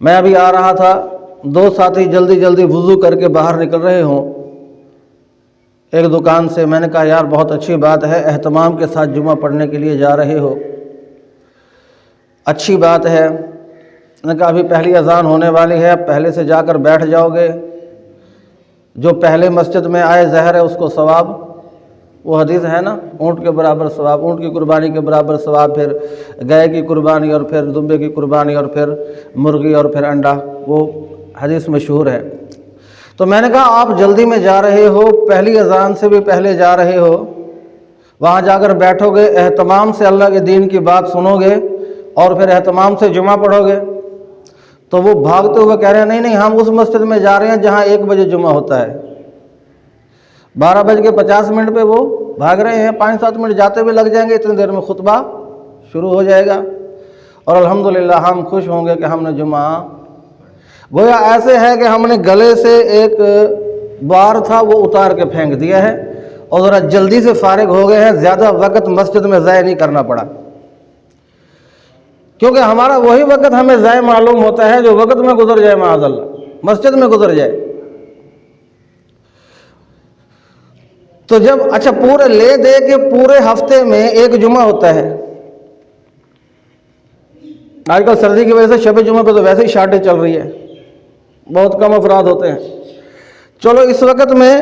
میں ابھی آ رہا تھا، دو ساتھی جلدی جلدی وضو کر کے باہر نکل رہے ہوں ایک دکان سے۔ میں نے کہا یار بہت اچھی بات ہے، اہتمام کے ساتھ جمعہ پڑھنے کے لیے جا رہے ہو، اچھی بات ہے۔ میں نے کہا ابھی پہلی اذان ہونے والی ہے، پہلے سے جا کر بیٹھ جاؤ گے، جو پہلے مسجد میں آئے ظاہر ہے اس کو ثواب، وہ حدیث ہے نا، اونٹ کے برابر ثواب، اونٹ کی قربانی کے برابر ثواب، پھر گائے کی قربانی اور پھر دمبے کی قربانی اور پھر مرغی اور پھر انڈا، وہ حدیث مشہور ہے۔ تو میں نے کہا آپ جلدی میں جا رہے ہو، پہلی اذان سے بھی پہلے جا رہے ہو، وہاں جا کر بیٹھو گے، اہتمام سے اللہ کے دین کی بات سنو گے اور پھر اہتمام سے جمعہ پڑھو گے؟ تو وہ بھاگتے ہوئے کہہ رہے ہیں نہیں ہم اس مسجد میں جا رہے ہیں جہاں 1 بجے جمعہ ہوتا ہے۔ 12:50 پہ وہ بھاگ رہے ہیں، 5-7 منٹ جاتے ہوئے لگ جائیں گے، اتنی دیر میں خطبہ شروع ہو جائے گا اور الحمدللہ ہم خوش ہوں گے کہ ہم نے جمعہ، گویا ایسے ہے کہ ہم نے گلے سے ایک بار تھا وہ اتار کے پھینک دیا ہے اور ذرا جلدی سے فارغ ہو گئے ہیں، زیادہ وقت مسجد میں ضائع نہیں کرنا پڑا، کیونکہ ہمارا وہی وقت ہمیں ضائع معلوم ہوتا ہے جو وقت میں گزر جائے، معاذ اللہ مسجد میں گزر جائے۔ تو جب اچھا پورے لے دے کے پورے ہفتے میں ایک جمعہ ہوتا ہے، آج کل سردی کی وجہ سے شب جمعہ پہ تو ویسے ہی شارٹیج چل رہی ہے، بہت کم افراد ہوتے ہیں، چلو اس وقت میں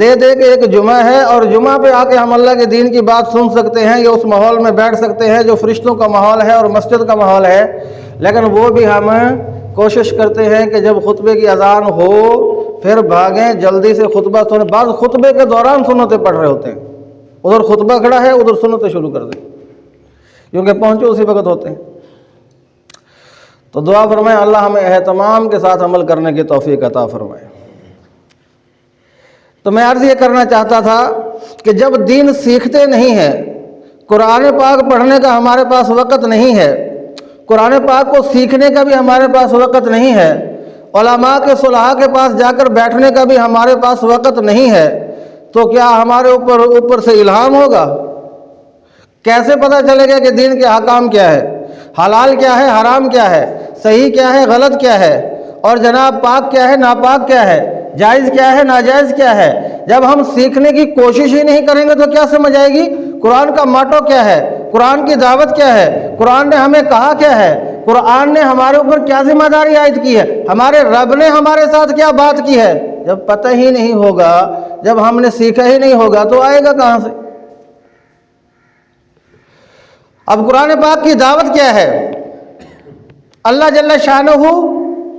لے دے کے ایک جمعہ ہے اور جمعہ پہ آ کے ہم اللہ کے دین کی بات سن سکتے ہیں یا اس ماحول میں بیٹھ سکتے ہیں جو فرشتوں کا ماحول ہے اور مسجد کا ماحول ہے، لیکن وہ بھی ہم کوشش کرتے ہیں کہ جب خطبے کی اذان ہو پھر بھاگیں جلدی سے خطبہ سنیں۔ بعض خطبے کے دوران سنتیں پڑھ رہے ہوتے ہیں، ادھر خطبہ کھڑا ہے ادھر سنتیں شروع کر دیں کیونکہ پہنچے اسی وقت ہوتے ہیں۔ تو دعا فرمائیں اللہ ہمیں اہتمام کے ساتھ عمل کرنے کی توفیق عطا فرمائے۔ تو میں عرض یہ کرنا چاہتا تھا کہ جب دین سیکھتے نہیں ہیں، قرآن پاک پڑھنے کا ہمارے پاس وقت نہیں ہے، قرآن پاک کو سیکھنے کا بھی ہمارے پاس وقت نہیں ہے، علماء کے صلحاء کے پاس جا کر بیٹھنے کا بھی ہمارے پاس وقت نہیں ہے، تو کیا ہمارے اوپر سے الہام ہوگا؟ کیسے پتہ چلے گا کہ دین کے احکام کیا ہے، حلال کیا ہے، حرام کیا ہے، صحیح کیا ہے، غلط کیا ہے، اور جناب پاک کیا ہے، ناپاک کیا ہے، جائز کیا ہے، ناجائز کیا ہے؟ جب ہم سیکھنے کی کوشش ہی نہیں کریں گے تو کیا سمجھ آئے گی؟ قرآن کا ماٹو کیا ہے، قرآن کی دعوت کیا ہے، قرآن نے ہمیں کہا کیا ہے، قرآن نے ہمارے اوپر کیا ذمہ داری عائد کی ہے، ہمارے رب نے ہمارے ساتھ کیا بات کی ہے؟ جب پتہ ہی نہیں ہوگا، جب ہم نے سیکھا ہی نہیں ہوگا تو آئے گا کہاں سے؟ اب قرآن پاک کی دعوت کیا ہے؟ اللہ جل شانہ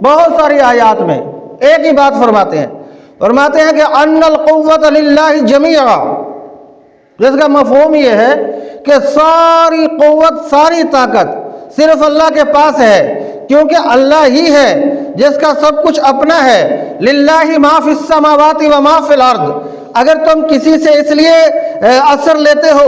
بہت ساری آیات میں ایک ہی بات فرماتے ہیں کہ ان القوت للہ جمیعا، جس کا مفہوم یہ ہے کہ ساری قوت، ساری طاقت صرف اللہ کے پاس ہے، کیونکہ اللہ ہی ہے جس کا سب کچھ اپنا ہے۔ للہ ما فی السماوات و ما فی الارض، اگر تم کسی سے اس لیے اثر لیتے ہو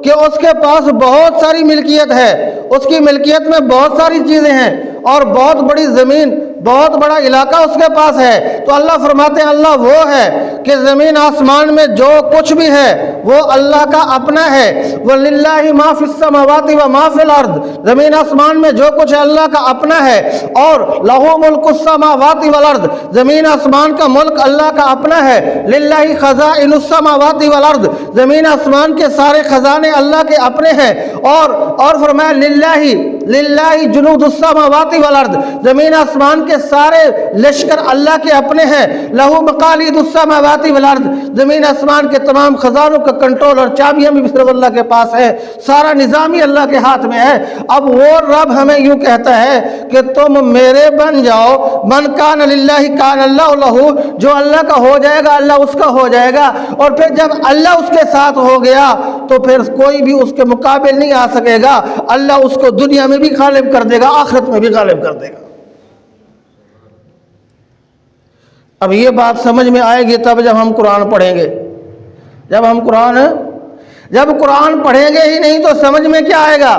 کہ اس کے پاس بہت ساری ملکیت ہے، اس کی ملکیت میں بہت ساری چیزیں ہیں اور بہت بڑی زمین، بہت بڑا علاقہ اس کے پاس ہے، تو اللہ فرماتے ہیں اللہ وہ ہے کہ زمین آسمان میں جو کچھ بھی ہے وہ اللہ کا اپنا ہے۔ وَلِلَّهِ مَا فِي السَّمَاوَاتِ وَمَا فِي الْأَرْضِ، زمین آسمان میں جو کچھ ہے اللہ کا اپنا ہے، اور لَهُ مُلْكُ السَّمَاوَاتِ وَالْأَرْضِ، زمین آسمان کا ملک اللہ کا اپنا ہے۔ لِلَّهِ خَزَائِنُ السَّمَاوَاتِ وَالْأَرْضِ، زمین آسمان کے سارے خزانے اللہ کے اپنے ہیں، اور فرمایا لِلَّهِ جُنُودُ السَّمَاوَاتِ وَالْأَرْضِ، زمین آسمان کے سارے لشکر اللہ کے اپنے ہیں۔ لہو مقالید السماوات والارض، زمین آسمان کے تمام خزانوں کا کنٹرول اور چابیاں بھی صرف اللہ کے پاس ہے، سارا نظام ہی اللہ کے ہاتھ میں ہے۔ اب وہ رب ہمیں یوں کہتا ہے کہ تم میرے بن جاؤ، من کان للہ کان اللہ لہو، جو اللہ کا ہو جائے گا اللہ اس کا ہو جائے گا، اور پھر جب اللہ اس کے ساتھ ہو گیا تو پھر کوئی بھی اس کے مقابل نہیں آ سکے گا، اللہ اس کو دنیا میں بھی غالب کر دے گا، آخرت میں بھی غالب کر دے گا۔ اب یہ بات سمجھ میں آئے گی تب جب ہم قرآن پڑھیں گے، جب قرآن پڑھیں گے ہی نہیں تو سمجھ میں کیا آئے گا؟